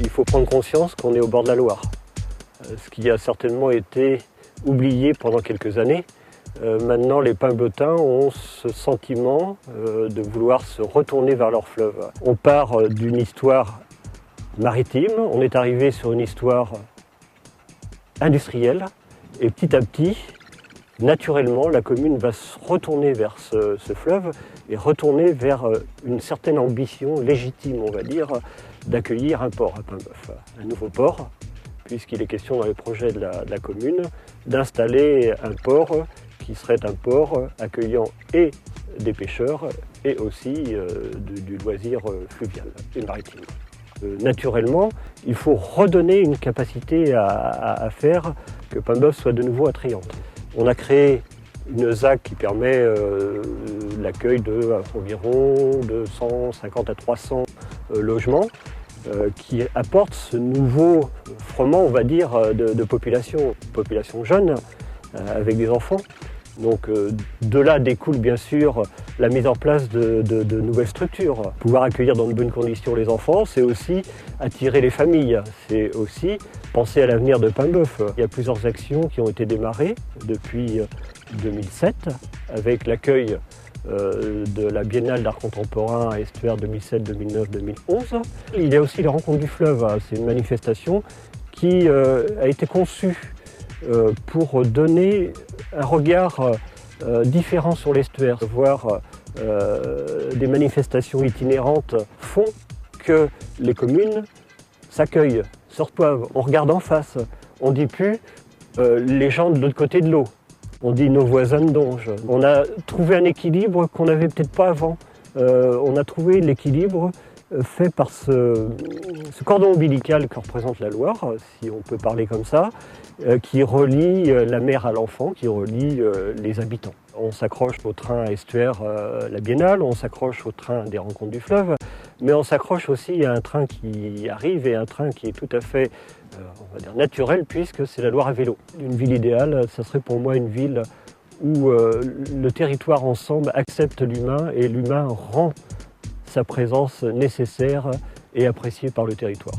Il faut prendre conscience qu'on est au bord de la Loire, ce qui a certainement été oublié pendant quelques années. Maintenant, les Pimbotins ont ce sentiment de vouloir se retourner vers leur fleuve. On part d'une histoire maritime, on est arrivé sur une histoire industrielle, et petit à petit, naturellement, la commune va se retourner vers ce fleuve et retourner vers une certaine ambition légitime, on va dire, d'accueillir un port à Paimboeuf, un nouveau port, puisqu'il est question dans les projets de la commune d'installer un port qui serait un port accueillant et des pêcheurs et aussi du loisir fluvial et maritime. Naturellement, il faut redonner une capacité à faire que Paimboeuf soit de nouveau attrayante. On a créé une ZAC qui permet l'accueil d'environ 250 à 300 logements qui apporte ce nouveau froment, on va dire, de population jeune avec des enfants. Donc de là découle bien sûr la mise en place de nouvelles structures. Pouvoir accueillir dans de bonnes conditions les enfants, c'est aussi attirer les familles, c'est aussi penser à l'avenir de Paimboeuf. Il y a plusieurs actions qui ont été démarrées depuis 2007 avec l'accueil de la Biennale d'art contemporain à Estuaire 2007, 2009, 2011. Il y a aussi les Rencontres du fleuve, c'est une manifestation qui a été conçue pour donner un regard différent sur l'estuaire. Voir des manifestations itinérantes font que les communes s'accueillent, se reçoivent, on regarde en face. On ne dit plus les gens de l'autre côté de l'eau, on dit nos voisins de Donge. On a trouvé un équilibre qu'on n'avait peut-être pas avant. On a trouvé l'équilibre fait par ce cordon ombilical que représente la Loire, si on peut parler comme ça, qui relie la mer à l'enfant, qui relie les habitants. On s'accroche au train à Estuaire, la Biennale, on s'accroche au train des Rencontres du fleuve, mais on s'accroche aussi à un train qui arrive et un train qui est tout à fait, on va dire, naturel, puisque c'est la Loire à vélo. Une ville idéale, ça serait pour moi une ville où le territoire ensemble accepte l'humain et l'humain rend sa présence nécessaire et appréciée par le territoire.